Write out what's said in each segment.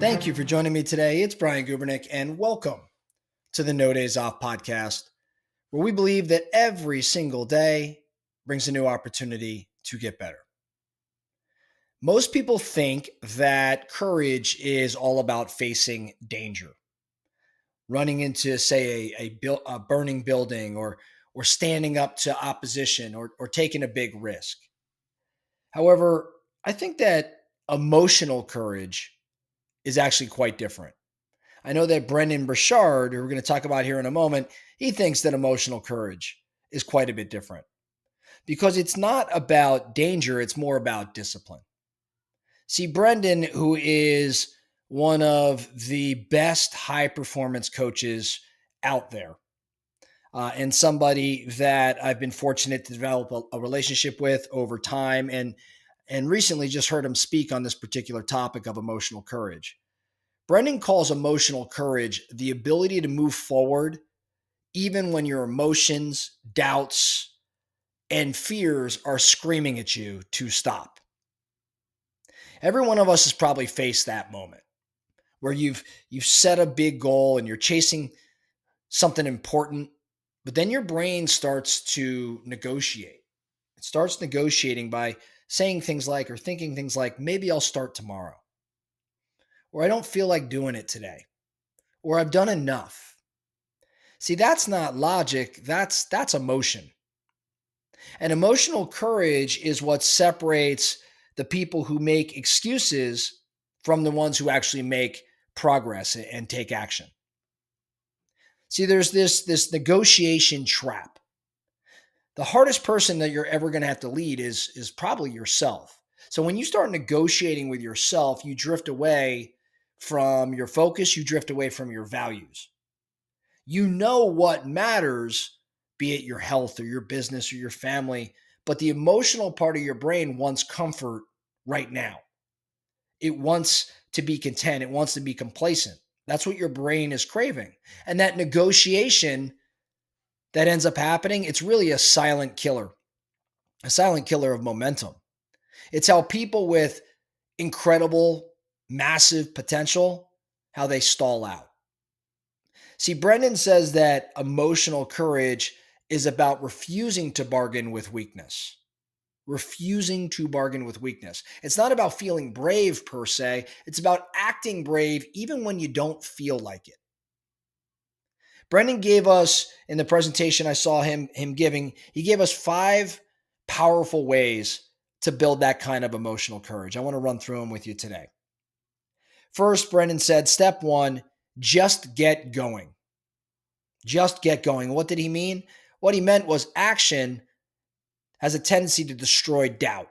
Thank you for joining me today. It's Brian Gubernick, and welcome to the No Days Off podcast, where we believe that every single day brings a new opportunity to get better. Most people think that courage is all about facing danger, running into, say, a burning building, or standing up to opposition, or taking a big risk. However, I think that emotional courage is actually quite different. I know that Brendan Burchard, who we're going to talk about here in a moment, he thinks that emotional courage is quite a bit different because it's not about danger, it's more about discipline. See, Brendan, who is one of the best high performance coaches out there, and somebody that I've been fortunate to develop a relationship with over time, and recently just heard him speak on this particular topic of emotional courage. Brendan calls emotional courage the ability to move forward even when your emotions, doubts, and fears are screaming at you to stop. Every one of us has probably faced that moment where you've set a big goal and you're chasing something important, but then your brain starts to negotiate. It starts negotiating by saying things like, or thinking things like, maybe I'll start tomorrow, or I don't feel like doing it today, or I've done enough. See, that's not logic, that's emotion. And emotional courage is what separates the people who make excuses from the ones who actually make progress and take action. See, there's this negotiation trap. The hardest person that you're ever going to have to lead is probably yourself. So when you start negotiating with yourself, you drift away from your focus, you drift away from your values. You know what matters, be it your health or your business or your family, but the emotional part of your brain wants comfort right now. It wants to be content, it wants to be complacent. That's what your brain is craving. And that negotiation that ends up happening, it's really a silent killer of momentum. It's how people with incredible, massive potential, how they stall out. See, Brendan says that emotional courage is about refusing to bargain with weakness. Refusing to bargain with weakness. It's not about feeling brave per se. It's about acting brave even when you don't feel like it. Brendan gave us, in the presentation I saw him giving, he gave us 5 powerful ways to build that kind of emotional courage. I want to run through them with you today. First, Brendan said, step 1, just get going. Just get going. What did he mean? What he meant was action has a tendency to destroy doubt.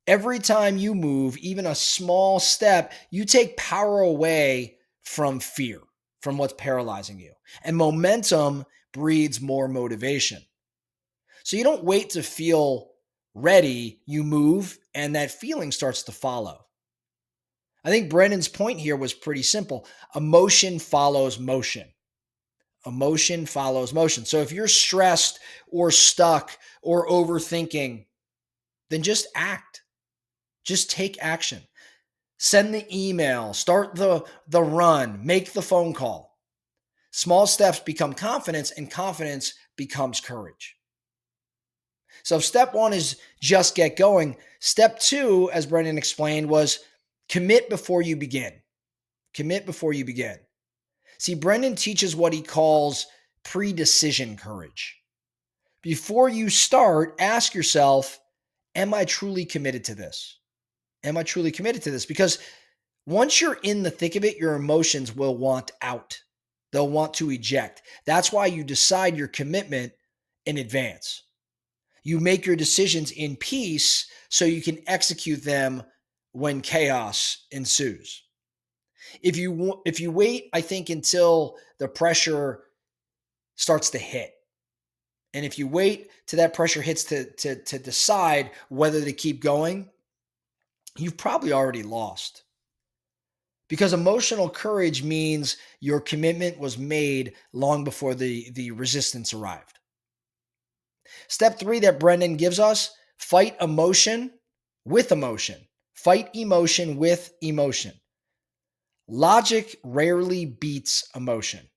Every time you move, even a small step, you take power away from fear, from what's paralyzing you. And momentum breeds more motivation. So you don't wait to feel ready, you move, and that feeling starts to follow. I think Brendan's point here was pretty simple. Emotion follows motion. Emotion follows motion. So if you're stressed or stuck or overthinking, then just act. Just take action. Send the email, start the run, make the phone call. Small steps become confidence, and confidence becomes courage. So step 1 is just get going. Step 2, as Brendan explained, was commit before you begin. Commit before you begin. See, Brendan teaches what he calls pre-decision courage. Before you start, ask yourself, am I truly committed to this? Am I truly committed to this? Because once you're in the thick of it, your emotions will want out. They'll want to eject. That's why you decide your commitment in advance. You make your decisions in peace so you can execute them when chaos ensues. If you wait, I think, until the pressure starts to hit, and if you wait till that pressure hits to decide whether to keep going, you've probably already lost. Because emotional courage means your commitment was made long before the resistance arrived. Step 3 that Brendan gives us, fight emotion with emotion. Fight emotion with emotion. Logic rarely beats emotion.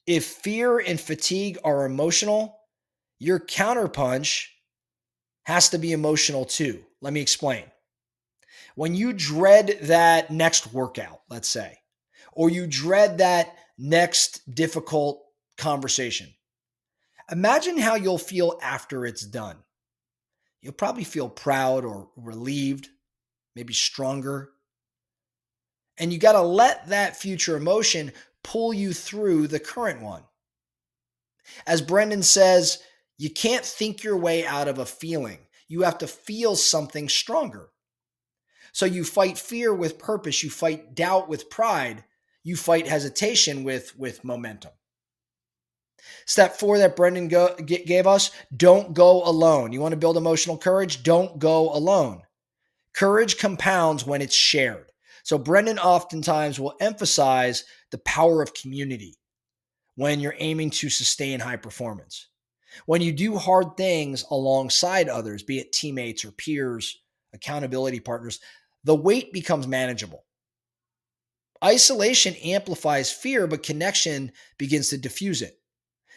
If fear and fatigue are emotional, your counterpunch has to be emotional too. Let me explain. When you dread that next workout, let's say, or you dread that next difficult conversation, imagine how you'll feel after it's done. You'll probably feel proud or relieved, maybe stronger. And you got to let that future emotion pull you through the current one. As Brendon says, you can't think your way out of a feeling. You have to feel something stronger. So you fight fear with purpose. You fight doubt with pride. You fight hesitation with momentum. Step 4 that Brendon gave us, don't go alone. You want to build emotional courage? Don't go alone. Courage compounds when it's shared. So Brendon oftentimes will emphasize the power of community when you're aiming to sustain high performance. When you do hard things alongside others, be it teammates or peers, accountability partners, the weight becomes manageable. Isolation amplifies fear, but connection begins to diffuse it.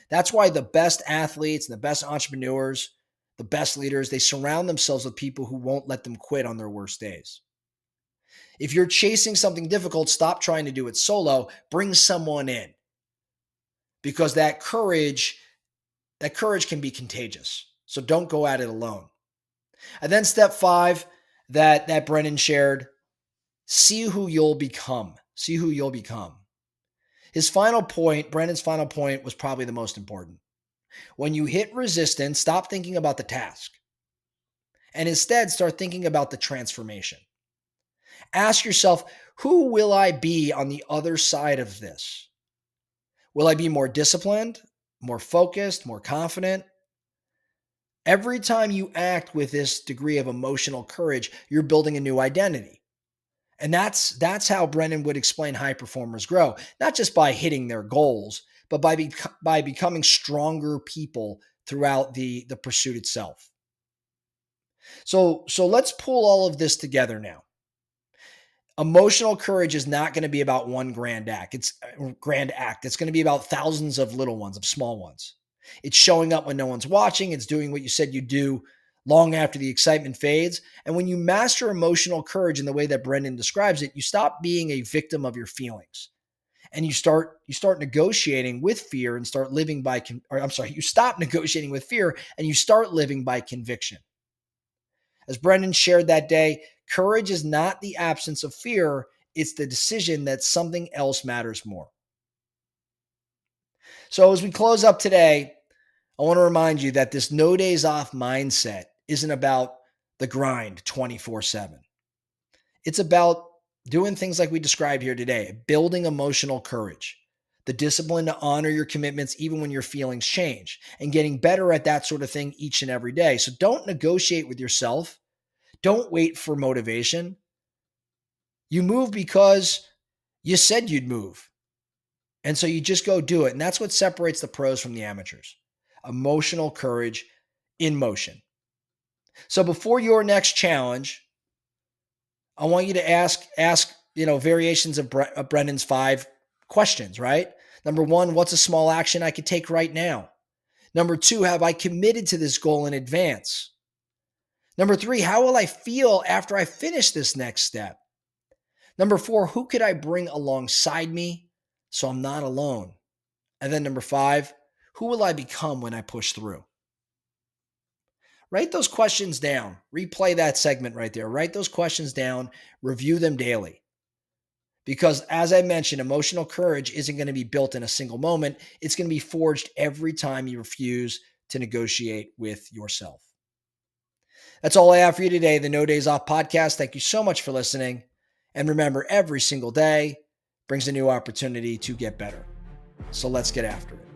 That's why the best athletes and the best entrepreneurs, the best leaders, they surround themselves with people who won't let them quit on their worst days. If you're chasing something difficult, stop trying to do it solo. Bring someone in, because that courage can be contagious. So don't go at it alone. And then step 5 that Brendon shared, see who you'll become. See who you'll become. His final point, Brendon's final point, was probably the most important. When you hit resistance, stop thinking about the task and instead start thinking about the transformation. Ask yourself, who will I be on the other side of this? Will I be more disciplined, more focused, more confident? Every time you act with this degree of emotional courage, you're building a new identity. And that's how Brendon would explain high performers grow, not just by hitting their goals, but by becoming stronger people throughout the pursuit itself. So let's pull all of this together now. Emotional courage is not going to be about one grand act. It's going to be about thousands of little ones, of small ones. It's showing up when no one's watching. It's doing what you said you do long after the excitement fades. And when you master emotional courage in the way that Brendon describes it, you stop being a victim of your feelings. And you start negotiating with fear and start living by you stop negotiating with fear and you start living by conviction. As Brendon shared that day, courage is not the absence of fear, it's the decision that something else matters more. So as we close up today, I want to remind you that this no days off mindset isn't about the grind 24/7. It's about doing things like we described here today, building emotional courage, the discipline to honor your commitments even when your feelings change, and getting better at that sort of thing each and every day. So don't negotiate with yourself. Don't wait for motivation. You move because you said you'd move. And so you just go do it. And that's what separates the pros from the amateurs. Emotional courage in motion. So before your next challenge, I want you to ask variations of Brendon's 5 questions, right? Number 1, what's a small action I could take right now? Number 2, have I committed to this goal in advance? Number 3, how will I feel after I finish this next step? Number 4, who could I bring alongside me so I'm not alone? And then number 5, who will I become when I push through? Write those questions down. Replay that segment right there. Write those questions down. Review them daily. Because as I mentioned, emotional courage isn't going to be built in a single moment. It's going to be forged every time you refuse to negotiate with yourself. That's all I have for you today, the No Days Off podcast. Thank you so much for listening. And remember, every single day brings a new opportunity to get better. So let's get after it.